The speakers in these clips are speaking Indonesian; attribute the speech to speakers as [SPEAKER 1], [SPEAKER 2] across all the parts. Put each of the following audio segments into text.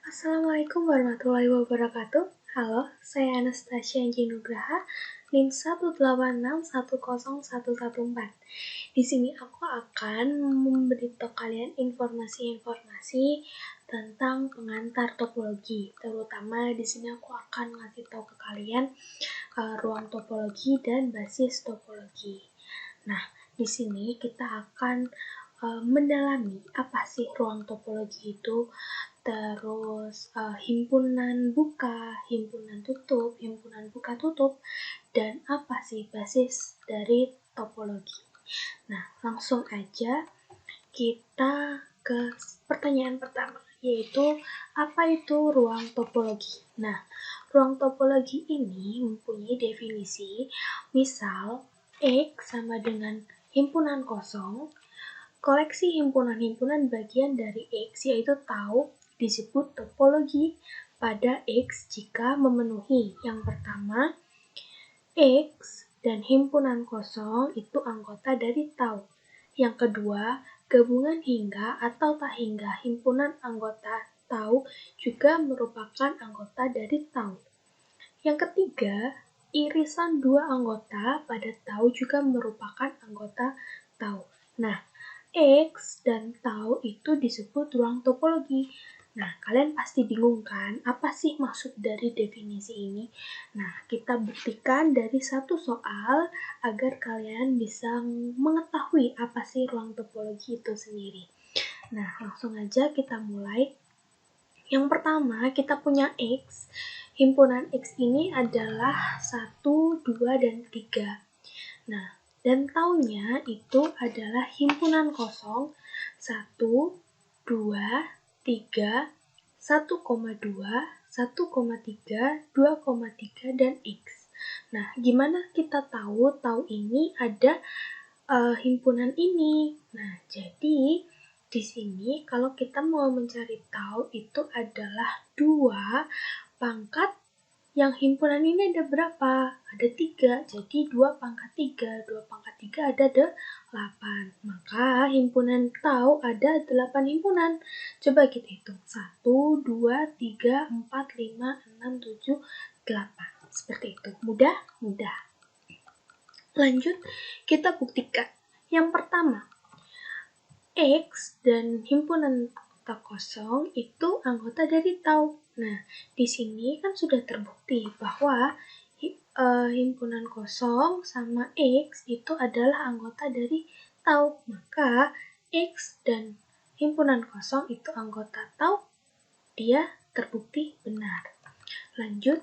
[SPEAKER 1] Assalamualaikum warahmatullahi wabarakatuh. Halo, saya Anastasia Anji Nugraha, NIM 186101114. Di sini aku akan memberitahu kalian informasi-informasi tentang pengantar topologi. Terutama di sini aku akan ngasih tahu ke kalian ruang topologi dan basis topologi. Nah, di sini kita akan mendalami apa sih ruang topologi itu, terus himpunan buka, himpunan tutup, himpunan buka tutup, dan apa sih basis dari topologi. Nah, langsung aja kita ke pertanyaan pertama, yaitu apa itu ruang topologi. Nah, ruang topologi ini mempunyai definisi, misal X sama dengan himpunan kosong. Koleksi himpunan-himpunan bagian dari X, yaitu tau, disebut topologi pada X jika memenuhi yang pertama, X dan himpunan kosong itu anggota dari tau. Yang kedua, gabungan hingga atau tak hingga himpunan anggota tau juga merupakan anggota dari tau. Yang ketiga, irisan dua anggota pada tau juga merupakan anggota tau. Nah, X dan tau itu disebut ruang topologi. Nah, kalian pasti bingung kan, apa sih maksud dari definisi ini? Nah, kita buktikan dari satu soal agar kalian bisa mengetahui apa sih ruang topologi itu sendiri. Nah, langsung aja kita mulai. Yang pertama, kita punya X. Himpunan X ini adalah 1, 2, dan 3. Nah, dan taunya itu adalah himpunan kosong 1, 2, 3, 1,2, 1,3, 2,3, dan X. Nah, gimana kita tahu ini ada himpunan ini? Nah, jadi di sini kalau kita mau mencari tau itu adalah 2 pangkat yang himpunan ini ada berapa? Ada 3, jadi 2 pangkat 3. 2 pangkat 3 ada 8. Maka himpunan tau ada 8 himpunan. Coba kita hitung. 1, 2, 3, 4, 5, 6, 7, 8. Seperti itu. Mudah? Mudah. Lanjut, kita buktikan. Yang pertama, X dan himpunan tak kosong itu anggota dari tau. Nah, di sini kan sudah terbukti bahwa himpunan kosong sama X itu adalah anggota dari tau. Maka X dan himpunan kosong itu anggota tau, dia terbukti benar. Lanjut,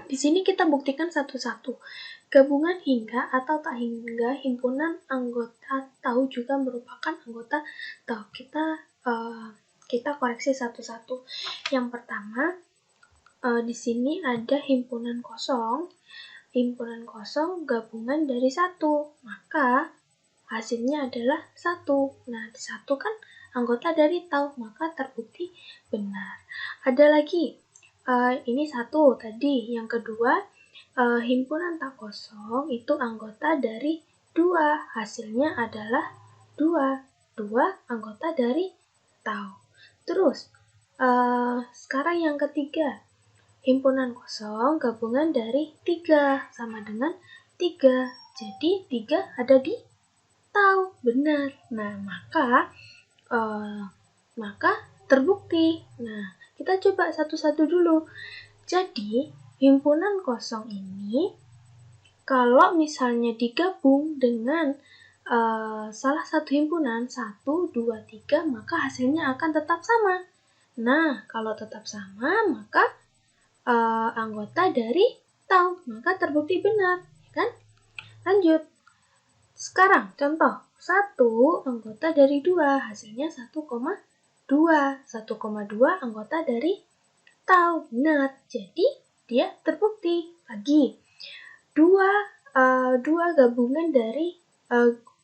[SPEAKER 1] di sini kita buktikan satu-satu. Gabungan hingga atau tak hingga himpunan anggota tau juga merupakan anggota tau. Kita koreksi satu-satu. Yang pertama, di sini ada himpunan kosong. Himpunan kosong gabungan dari 1, maka hasilnya adalah 1. Nah, 1 kan anggota dari tau, maka terbukti benar. Ada lagi, ini 1 tadi. Yang kedua, himpunan tak kosong itu anggota dari 2, hasilnya adalah 2. 2 anggota dari tau. Terus, sekarang yang ketiga, himpunan kosong gabungan dari 3 sama dengan 3. Jadi 3 ada di tau, benar. Nah, maka terbukti. Nah, kita coba satu-satu dulu. Jadi, himpunan kosong ini kalau misalnya digabung dengan salah satu himpunan 1, 2, 3, maka hasilnya akan tetap sama. Nah, kalau tetap sama, maka anggota dari tau, maka terbukti benar, kan? Lanjut. Sekarang contoh 1 anggota dari 2, hasilnya 1,2. 1,2 anggota dari tau, benar. Jadi dia terbukti. Lagi 2 gabungan dari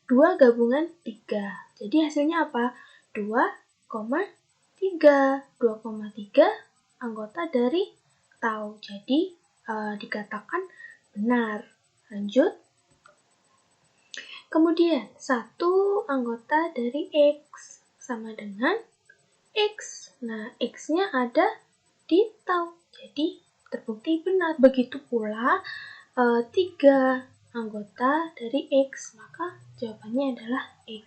[SPEAKER 1] 2 gabungan 3. Jadi hasilnya apa? 2,3. 2,3 anggota dari tau. Jadi dikatakan benar. Lanjut. Kemudian 1 anggota dari X sama dengan X. Nah, X-nya ada di tau. Jadi, terbukti benar. Begitu pula 3 anggota dari X, maka jawabannya adalah X.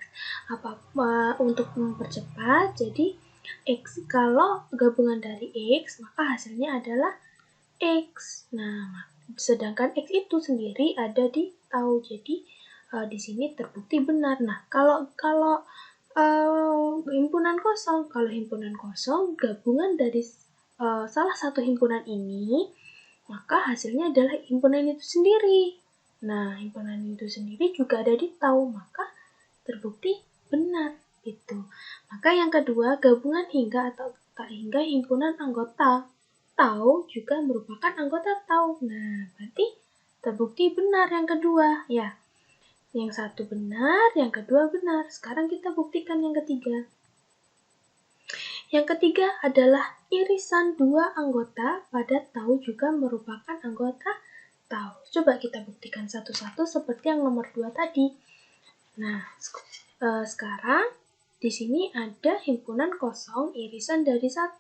[SPEAKER 1] Untuk mempercepat, jadi X kalau gabungan dari X, maka hasilnya adalah X. Nah, sedangkan X itu sendiri ada di tau. Jadi di sini terbukti benar. Nah, kalau himpunan kosong, gabungan dari salah satu himpunan ini, maka hasilnya adalah himpunan itu sendiri. Nah, himpunan itu sendiri juga ada di tau, maka terbukti benar itu. Maka yang kedua, gabungan hingga atau tak hingga himpunan anggota tau juga merupakan anggota tau. Nah, berarti terbukti benar yang kedua, ya. Yang satu benar, yang kedua benar. Sekarang kita buktikan yang ketiga. Yang ketiga adalah irisan dua anggota pada tau juga merupakan anggota tau. Coba kita buktikan satu-satu seperti yang nomor 2 tadi. Nah, sekarang di sini ada himpunan kosong irisan dari 1.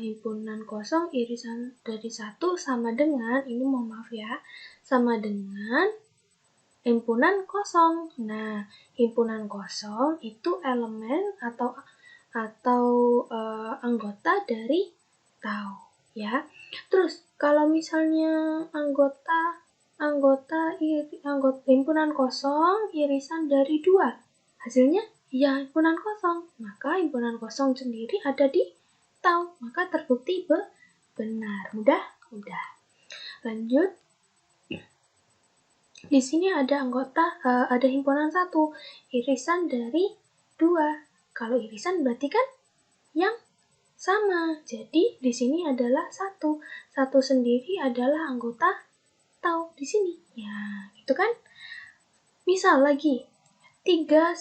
[SPEAKER 1] Himpunan kosong irisan dari 1 sama dengan, ini mohon maaf ya, sama dengan himpunan kosong. Nah, himpunan kosong itu elemen atau anggota dari tau, ya. Terus kalau misalnya anggota himpunan kosong irisan dari 2, hasilnya ya himpunan kosong. Maka himpunan kosong sendiri ada di tau, maka terbukti benar. Mudah. Lanjut. Di sini ada ada himpunan 1 irisan dari 2. Kalau irisan berarti kan yang sama. Jadi di sini adalah 1 sendiri adalah anggota tau di sini. Ya, itu kan. Misal lagi 3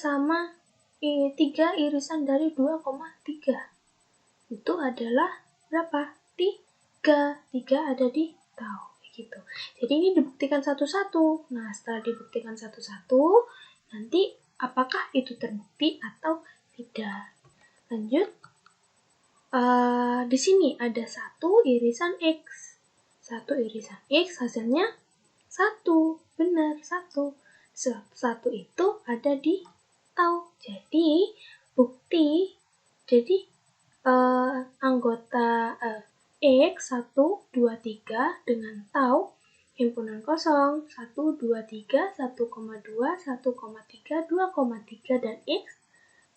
[SPEAKER 1] irisan dari 2,3. Itu adalah berapa? 3 ada di tau. Gitu. Jadi ini dibuktikan satu-satu. Nah, setelah dibuktikan satu-satu, nanti apakah itu terbukti atau tidak? Lanjut. Di sini ada 1 irisan X. 1 irisan X hasilnya 1. Benar, 1. 1 itu ada di tau. Jadi, bukti. Jadi, anggota X 1, 2, 3 dengan tau himpunan kosong 1, 2, 3, 1,2, 1,3, 2,3 dan X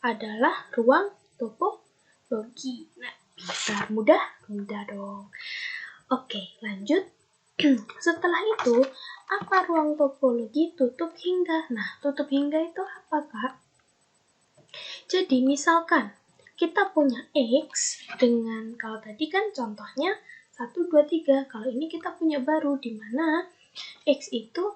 [SPEAKER 1] adalah ruang topologi. Nah, bisa mudah dong. Oke, lanjut. Setelah itu, apa ruang topologi tutup hingga? Nah, tutup hingga itu apa, Kak? Jadi, misalkan kita punya X dengan, kalau tadi kan contohnya 1, 2, 3. Kalau ini kita punya baru, di mana X itu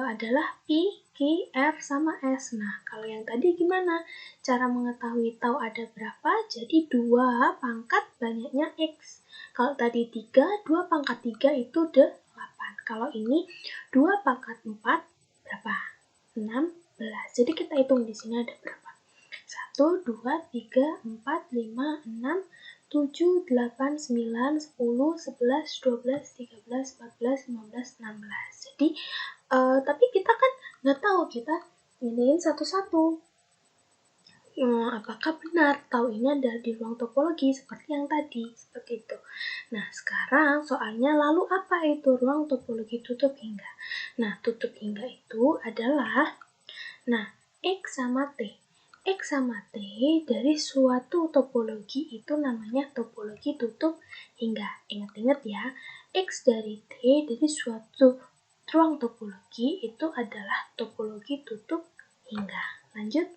[SPEAKER 1] adalah P, Q, R, sama S. Nah, kalau yang tadi gimana? Cara mengetahui tahu ada berapa? Jadi 2 pangkat banyaknya X. Kalau tadi 3, 2 pangkat 3 itu 8. Kalau ini 2 pangkat 4, berapa? 16. Jadi kita hitung di sini ada berapa? 1, 2, 3, 4, 5, 6, 7, 8, 9, 10, 11, 12, 13, 14, 15, 16. Jadi, tapi kita kan nggak tahu, kita iniin satu-satu. Apakah benar tahu ini ada di ruang topologi seperti yang tadi, seperti itu. Nah, sekarang soalnya lalu apa itu ruang topologi tutup hingga? Nah, tutup hingga itu adalah, X sama T. X sama T dari suatu topologi itu namanya topologi tutup hingga. Ingat-ingat ya, X dari T dari suatu ruang topologi itu adalah topologi tutup hingga. Lanjut.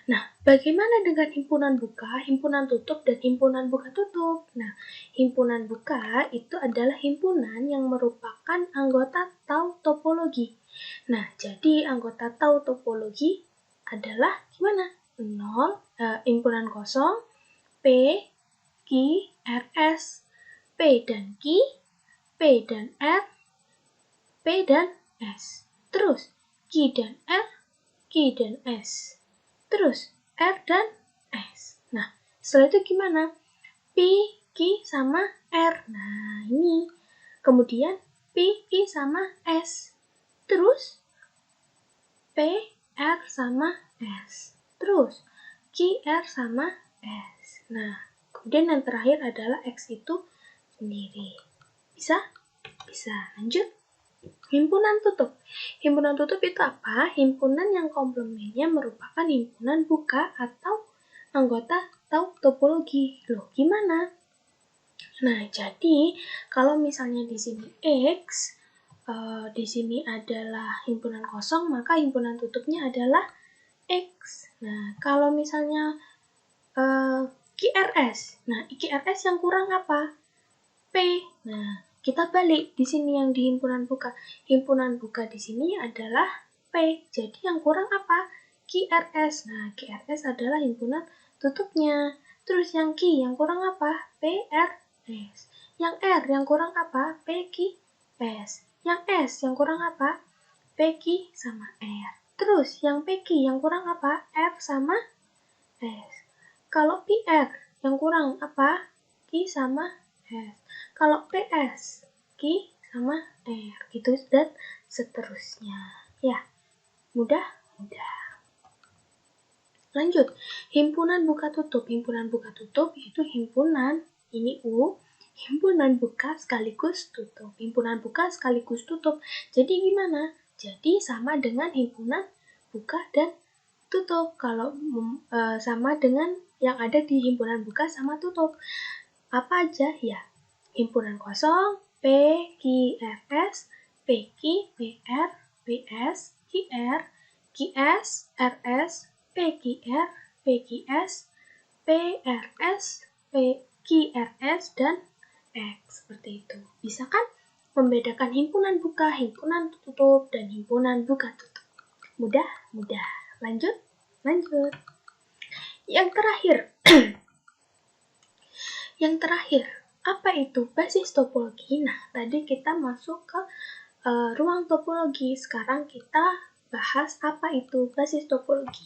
[SPEAKER 1] Nah, bagaimana dengan himpunan buka, himpunan tutup, dan himpunan buka tutup? Nah, himpunan buka itu adalah himpunan yang merupakan anggota tau topologi. Nah, jadi anggota tau topologi adalah gimana? 0, himpunan kosong, P, Q, R, S. P dan Q, P dan R, P dan S. Terus, Q dan R, Q dan S. Terus, R dan S. Setelah itu gimana? P, Q, sama R. Nah, ini. Kemudian P, Q, sama S. Terus P, R, sama S. Terus Q, R, sama S. Nah, kemudian yang terakhir adalah X itu sendiri. Bisa? Bisa. Lanjut. Himpunan tutup. Himpunan tutup itu apa? Himpunan yang komplemennya merupakan himpunan buka atau anggota atau topologi. Loh, gimana? Nah, jadi kalau misalnya di sini X, di sini adalah himpunan kosong, maka himpunan tutupnya adalah X. Nah, kalau misalnya QRS, nah QRS yang kurang apa? P. Nah, kita balik di sini yang di himpunan buka. Himpunan buka di sini adalah P. Jadi yang kurang apa? QRS. Nah, QRS adalah himpunan tutupnya. Terus yang Q yang kurang apa? PRS. Yang R yang kurang apa? PQS. Yang S yang kurang apa? PQ sama R. Terus yang PQ yang kurang apa? R sama S. Kalau PR yang kurang apa? Q sama S. Kalau PS, Q sama R. Gitu dan seterusnya. Ya, mudah? Lanjut, himpunan buka tutup. Himpunan buka tutup yaitu himpunan, ini U, himpunan buka sekaligus tutup. Himpunan buka sekaligus tutup. Jadi gimana? Jadi sama dengan himpunan buka dan tutup. Kalau sama dengan yang ada di himpunan buka sama tutup. Apa aja? Ya, himpunan kosong, P, Q, R, S, PQ, PR, PS, QR, QS, RS, PQR, PQS, PRS, PQRS, dan X. Seperti itu. Bisa kan membedakan himpunan buka, himpunan tutup, dan himpunan buka tutup. Mudah? Lanjut. Yang terakhir, apa itu basis topologi? Nah, tadi kita masuk ke ruang topologi. Sekarang kita bahas apa itu basis topologi.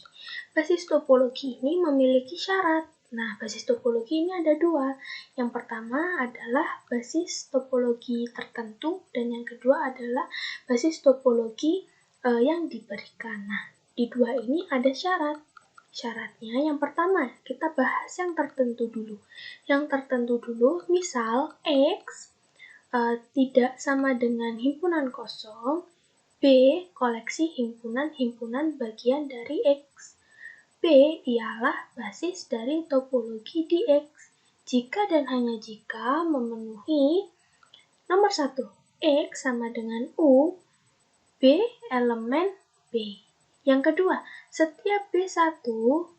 [SPEAKER 1] Basis topologi ini memiliki syarat. Nah, basis topologi ini ada dua. Yang pertama adalah basis topologi tertentu, dan yang kedua adalah basis topologi yang diberikan. Nah, di dua ini ada syarat. Syaratnya yang pertama, kita bahas yang tertentu dulu. Yang tertentu dulu, misal X tidak sama dengan himpunan kosong, B koleksi himpunan-himpunan bagian dari X. B ialah basis dari topologi di X. Jika dan hanya jika memenuhi nomor 1, X sama dengan U, B elemen B. Yang kedua, setiap B1,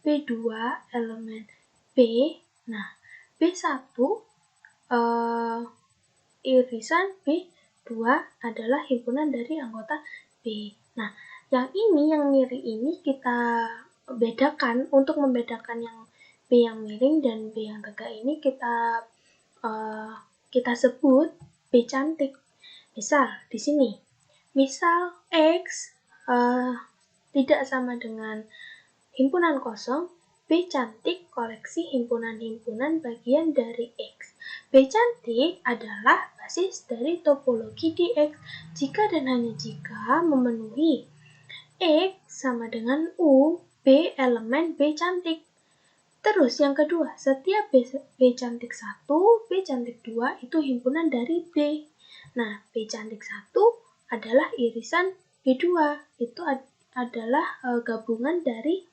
[SPEAKER 1] B2 elemen B. Nah, B1 irisan B2 adalah himpunan dari anggota B. Nah, yang miri ini kita bedakan. Untuk membedakan yang B yang miring dan B yang tegak ini kita sebut B cantik. Misal di sini, X tidak sama dengan himpunan kosong, B cantik koleksi himpunan-himpunan bagian dari X. B cantik adalah basis dari topologi di X jika dan hanya jika memenuhi X sama dengan U, B elemen B cantik. Terus yang kedua, setiap B cantik 1, B cantik 2 itu himpunan dari B. Nah, B cantik 1 adalah irisan B2. Itu adalah gabungan dari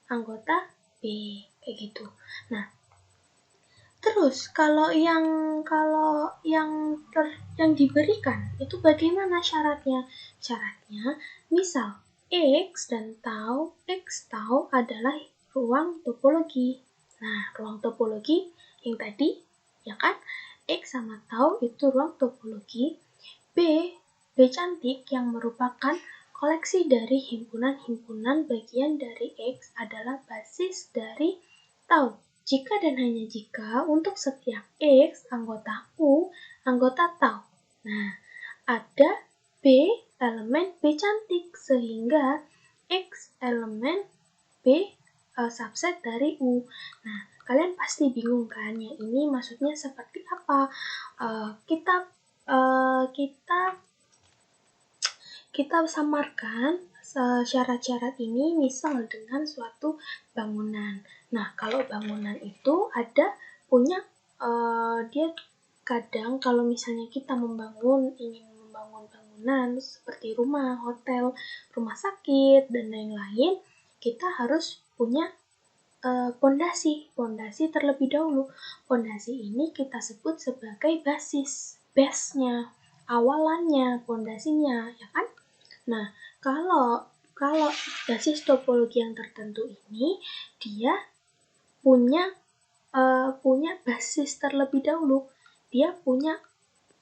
[SPEAKER 1] anggota B, kayak gitu. Nah, terus kalau yang diberikan itu bagaimana syaratnya? Syaratnya, misal X dan tau, X tau adalah ruang topologi. Nah, ruang topologi yang tadi, ya kan? X sama tau itu ruang topologi. B cantik yang merupakan koleksi dari himpunan-himpunan bagian dari X adalah basis dari tau. Jika dan hanya jika untuk setiap X anggota U, anggota tau. Nah, ada B elemen B cantik, sehingga X elemen B subset dari U. Nah, kalian pasti bingung kan, yang ini maksudnya seperti apa? Kita samarkan syarat-syarat ini misal dengan suatu bangunan. Nah, kalau bangunan itu punya dia kadang kalau misalnya kita ingin membangun bangunan seperti rumah, hotel, rumah sakit, dan lain-lain, kita harus punya pondasi terlebih dahulu. Pondasi ini kita sebut sebagai base-nya, awalannya, pondasinya, ya kan? Nah, kalau basis topologi yang tertentu ini dia punya basis terlebih dahulu, dia punya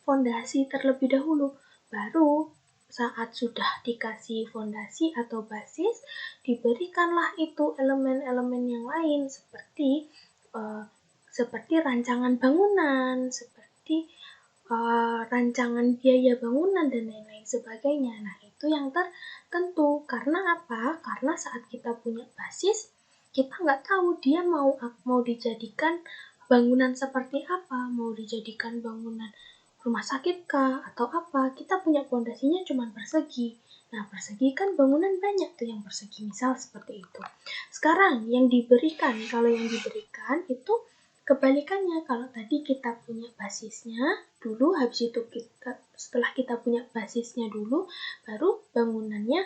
[SPEAKER 1] fondasi terlebih dahulu, baru saat sudah dikasih fondasi atau basis, diberikanlah itu elemen-elemen yang lain seperti rancangan bangunan, seperti rancangan biaya bangunan dan lain-lain sebagainya. Nah, itu yang tertentu. Karena apa? Karena saat kita punya basis, kita nggak tahu dia mau dijadikan bangunan seperti apa, mau dijadikan bangunan rumah sakit kah atau apa. Kita punya pondasinya cuma persegi. Nah, persegi kan bangunan banyak tuh yang persegi, misal seperti itu. Sekarang kalau yang diberikan itu kebalikannya. Kalau tadi kita punya basisnya dulu, habis itu setelah kita punya basisnya dulu, baru bangunannya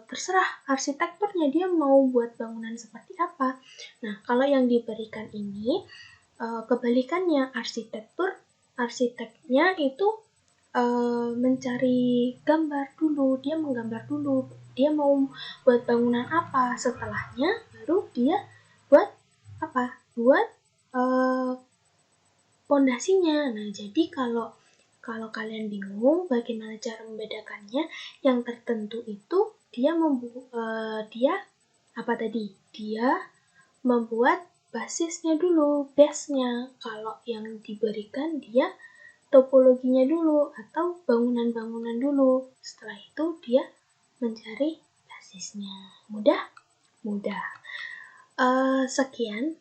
[SPEAKER 1] terserah arsitekturnya dia mau buat bangunan seperti apa. Nah, kalau yang diberikan ini kebalikannya, arsiteknya itu mencari gambar dulu, dia menggambar dulu, dia mau buat bangunan apa, setelahnya baru dia buat pondasinya. Nah, jadi kalau kalian bingung bagaimana cara membedakannya, yang tertentu itu dia membuat basisnya dulu, base-nya. Kalau yang diberikan dia topologinya dulu atau bangunan-bangunan dulu. Setelah itu dia mencari basisnya. Mudah? Mudah. Sekian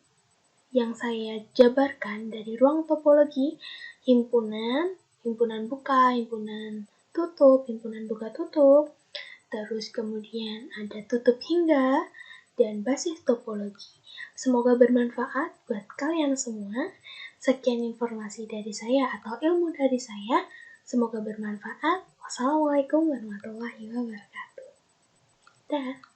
[SPEAKER 1] yang saya jabarkan dari ruang topologi, himpunan buka, himpunan tutup, himpunan buka tutup, terus kemudian ada tutup hingga, dan basis topologi. Semoga bermanfaat buat kalian semua. Sekian informasi dari saya atau ilmu dari saya. Semoga bermanfaat. Wassalamualaikum warahmatullahi wabarakatuh. Dah.